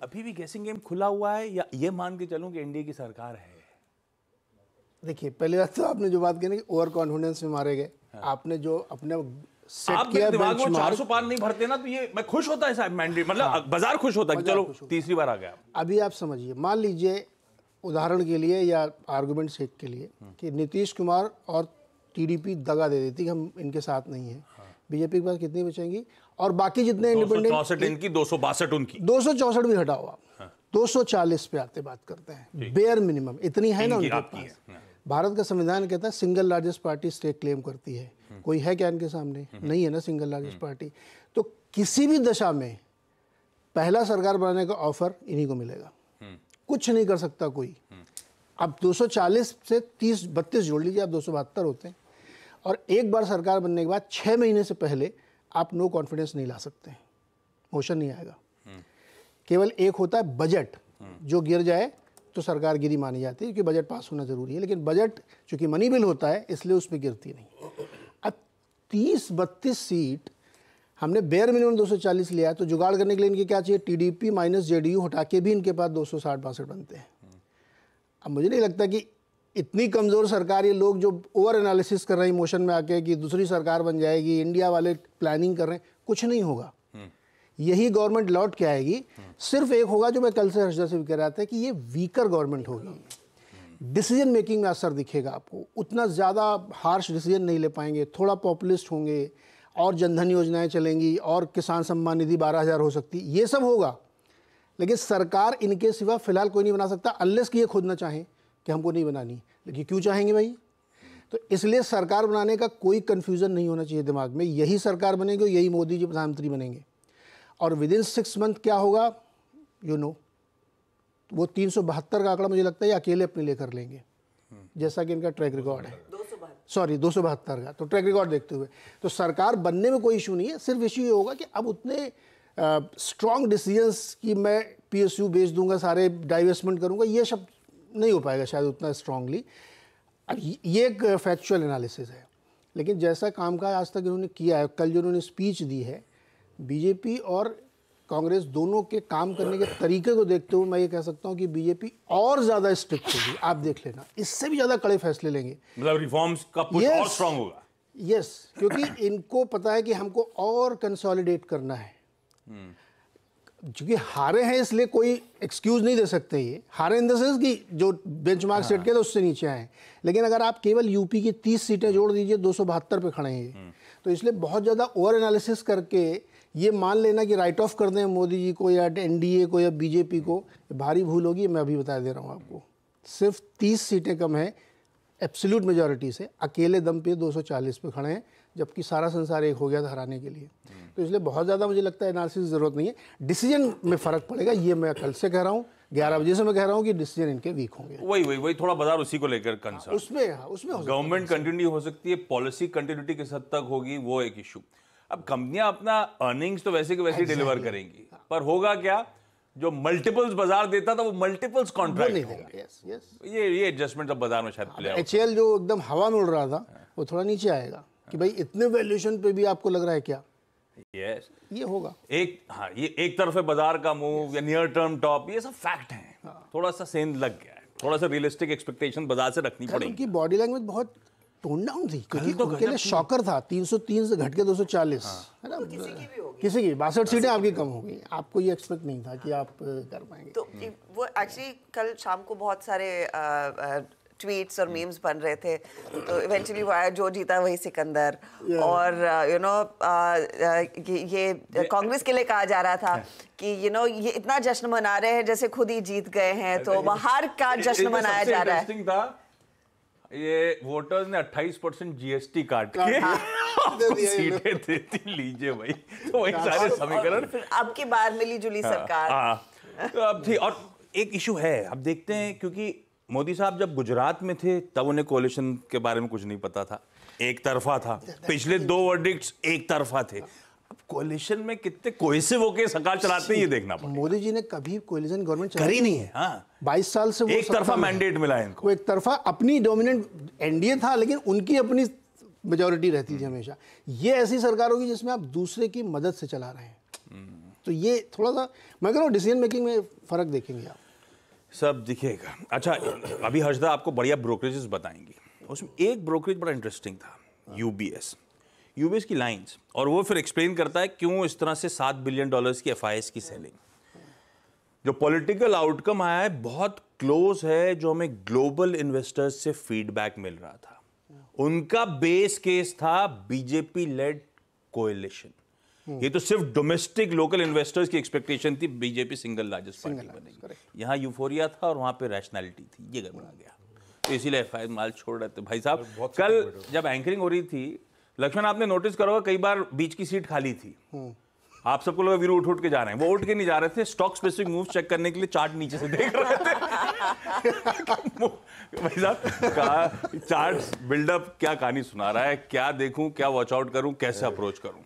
अभी भी गेसिंग गेम खुला हुआ है या ये मान के चलूं कि एनडीए की सरकार है? देखिए, पहली बात तो आपने जो बात की ना कि ओवर कॉन्फिडेंस में मारे गए। आपने जो अपने आप मेरे दिमाग में 400 पार नहीं भरते ना, तो ये मैं खुश होता है साहब, मैंडेट मतलब बाजार खुश होता है कि चलो तीसरी बार आ गया। अभी आप समझिए, मान लीजिए उदाहरण के लिए या आर्गुमेंट सेक के लिए कि नीतीश कुमार और टीडीपी दगा दे देती कि हम इनके साथ नहीं है, बीजेपी के पास कितनी बचेंगी? और बाकी जितने इंडिपेंडेंट 264 इनकी, 262 उनकी, 264 भी हटाओ आप, 240 पे आते बात करते हैं, बेयर मिनिमम इतनी है ना उनके पास। भारत का संविधान कहता है single largest party stake claim करती है, कोई है क्या इनके सामने? नहीं है ना सिंगल लार्जेस्ट पार्टी। तो किसी भी दशा में पहला सरकार बनाने का ऑफर इन्हीं को मिलेगा, कुछ नहीं कर सकता कोई। अब 240 से 30-32 जोड़ लीजिए, आप 272 होते हैं। और एक बार सरकार बनने के बाद 6 महीने से पहले आप नो कॉन्फिडेंस नहीं ला सकते, मोशन नहीं आएगा। केवल एक होता है बजट, जो गिर जाए तो सरकार गिरी मानी जाती है, क्योंकि बजट पास होना जरूरी है। लेकिन बजट चूंकि मनी बिल होता है इसलिए उसमें गिरती नहीं। अब 30-32 सीट हमने बेयर मिनिमम 240 लिया है, तो जुगाड़ करने के लिए इनके क्या चाहिए? टीडीपी माइनस जेडीयू हटा के भी इनके पास 260-62 बनते हैं। अब मुझे नहीं लगता कि इतनी कमज़ोर सरकार, ये लोग जो ओवर एनालिसिस कर रहे हैं इमोशन में आके कि दूसरी सरकार बन जाएगी, इंडिया वाले प्लानिंग कर रहे हैं, कुछ नहीं होगा। यही गवर्नमेंट लौट के आएगी। सिर्फ एक होगा जो मैं कल से हर्षदा से भी कह रहा था कि ये वीकर गवर्नमेंट होगी। डिसीजन मेकिंग में असर दिखेगा आपको, उतना ज़्यादा हार्श डिसीजन नहीं ले पाएंगे, थोड़ा पॉपुलिस्ट होंगे, और जनधन योजनाएं चलेंगी, और किसान सम्मान निधि 12,000 हो सकती, ये सब होगा। लेकिन सरकार इनके सिवा फिलहाल कोई नहीं बना सकता, अनलेस कि ये खुद ना चाहें कि हमको नहीं बनानी। लेकिन क्यों चाहेंगे भाई? तो इसलिए सरकार बनाने का कोई कन्फ्यूज़न नहीं होना चाहिए दिमाग में। यही सरकार बनेगी, यही मोदी जी प्रधानमंत्री बनेंगे। और विदिन 6 मंथ क्या होगा वो 372 का आंकड़ा मुझे लगता है ये अकेले अपने लिए कर लेंगे, जैसा कि इनका ट्रैक रिकॉर्ड है। 272 का तो ट्रैक रिकॉर्ड देखते हुए तो सरकार बनने में कोई इशू नहीं है। सिर्फ इशू ये होगा कि अब उतने स्ट्रॉन्ग डिसीजंस कि मैं पीएसयू बेच दूंगा, सारे डाइवेस्टमेंट करूंगा, ये सब नहीं हो पाएगा शायद उतना स्ट्रांगली। अब ये एक फैक्चुअल एनालिसिस है। लेकिन जैसा काम का आज तक इन्होंने किया है, कल जो उन्होंने स्पीच दी है, बीजेपी और कांग्रेस दोनों के काम करने के तरीके को देखते हुए मैं ये कह सकता हूँ कि बीजेपी और ज़्यादा स्ट्रिक्ट होगी। आप देख लेना, इससे भी ज़्यादा कड़े फैसले लेंगे, मतलब रिफॉर्म्स का पुश और स्ट्रांग होगा। यस, क्योंकि इनको पता है कि हमको और कंसोलिडेट करना है। क्योंकि हारे हैं इसलिए कोई एक्सक्यूज नहीं दे सकते। ये हारे इन द सेंस कि जो बेंचमार्क सेट किया था उससे नीचे आए। लेकिन अगर आप केवल यूपी की 30 सीटें जोड़ दीजिए, 272 पे खड़े हैं। तो इसलिए बहुत ज़्यादा ओवर एनालिसिस करके ये मान लेना कि राइट ऑफ कर दें मोदी जी को या एनडीए को या बीजेपी को, भारी भूल होगी। मैं अभी बता दे रहा हूँ आपको, सिर्फ 30 सीटें कम है एब्सोल्यूट मेजॉरिटी से, अकेले दम पे 240 पे खड़े हैं, जबकि सारा संसार एक हो गया था हराने के लिए। तो इसलिए बहुत ज़्यादा मुझे लगता है एनालिसिस की ज़रूरत नहीं है। डिसीजन में फ़र्क पड़ेगा, ये मैं कल से कह रहा हूँ, 11 बजे से मैं कह रहा हूँ कि डिसीजन इनके वीक होंगे। वही थोड़ा बाजार उसी को लेकर कंसर्न, उसमें गवर्नमेंट कंटिन्यू हो सकती है, पॉलिसी कंटिन्यूटी किस हद तक होगी वो एक इशू। अब कंपनियां अपना अर्निंग्स तो वैसे के वैसे डिलीवर करेंगी, पर होगा क्या, जो मल्टीपल्स बाजार देता था वो मल्टीपल्स कॉन्ट्रैक्ट होंगे। ये एडजस्टमेंट अब बाजार में शायद प्ले आउट। एचएएल जो एकदम हवा में उड़ रहा था वो थोड़ा नीचे आएगा कि भाई इतने वैल्यूएशन पे भी आपको लग रहा है क्या? यस, ये होगा। ये एक तरफ है बाजार का मूव या नियर टर्म टॉप, ये सब फैक्ट हैं। थोड़ा सा सेंध लग गया है, थोड़ा सा रियलिस्टिक एक्सपेक्टेशन बाजार से रखनी पड़ेगी। उनकी बॉडी लैंग्वेज बहुत टोन डाउन थी, क्योंकि उनके लिए शॉकर था। 303 से घट के 240 है ना। किसी की 62 सीटें आपकी कम हो गई, आपको ये एक्सपेक्ट नहीं था कि आप कर पाएंगे। तो वो एक्चुअली कल शाम को बहुत सारे ट्वीट्स और मीम्स बन रहे थे, तो इवेंचुअली वो आया जो जीता वही सिकंदर। और ये कांग्रेस के लिए कहा जा रहा था कि ये इतना जश्न मना रहे हैं जैसे खुद ही जीत गए हैं, तो बाहर का जश्न मनाया जा रहा है। ये वोटर्स ने 28% जीएसटी काट के सीटें देती, लीजिए भाई। तो वही सारे समीकरण, अब की बार मिली जुली सरकार तो अब थी। और एक इशू है, अब देखते हैं, क्योंकि मोदी साहब जब गुजरात में थे तब उन्हें कोalition के बारे में कुछ नहीं पता था, एक तरफा था। पिछले 2 वर्डिक्ट्स एक तरफा थे। अब कोalition में कितने कोहेसिव होके सरकार चलाते हैं ये देखना पड़ेगा। मोदी जी ने कभी कोलिशन गवर्नमेंट करी नहीं है। हाँ, 22 साल से वो एक तरफा मैंडेट मिला है इनको। वो एक तरफा अपनी डोमिनेंट एनडीए था, लेकिन उनकी अपनी मेजॉरिटी रहती थी हमेशा। ये ऐसी सरकार होगी जिसमें आप दूसरे की मदद से चला रहे हैं। तो ये थोड़ा सा मैं कह रहा हूँ डिसीजन मेकिंग में फ़र्क देखेंगे आप। सब दिखेगा। अच्छा, अभी हर्षदा आपको बढ़िया ब्रोकरेजेस बताएंगी, उसमें एक ब्रोकरेज बड़ा इंटरेस्टिंग था, यूबीएस की लाइंस, और वो फिर एक्सप्लेन करता है क्यों इस तरह से $7 बिलियन की एफआईएस की सेलिंग। जो पॉलिटिकल आउटकम आया है बहुत क्लोज है जो हमें ग्लोबल इन्वेस्टर्स से फीडबैक मिल रहा था। उनका बेस केस था बीजेपी लेड कोएलिशन। ये तो सिर्फ डोमेस्टिक लोकल इन्वेस्टर्स की एक्सपेक्टेशन थी, बीजेपी सिंगल लार्जेस्ट पार्टी बनेगी। यहाँ यूफोरिया था और वहां पे रैशनैलिटी थी, ये गड़बड़ा गया, तो इसीलिए एफआईआर माल छोड़ रहे थे। भाई साहब कल जब एंकरिंग हो रही थी, लक्ष्मण आपने नोटिस करा होगा कई बार बीच की सीट खाली थी, आप सबको लगा वीरू उठ के जा रहे हैं, वो उठ के नहीं जा रहे थे, स्टॉक स्पेसिफिक मूव चेक करने के लिए चार्ट नीचे से देख रहे थे। भाई साहब चार्ट बिल्डअप क्या कहानी सुना रहा है, क्या देखूं, क्या वॉच आउट करूं, कैसे अप्रोच करूं।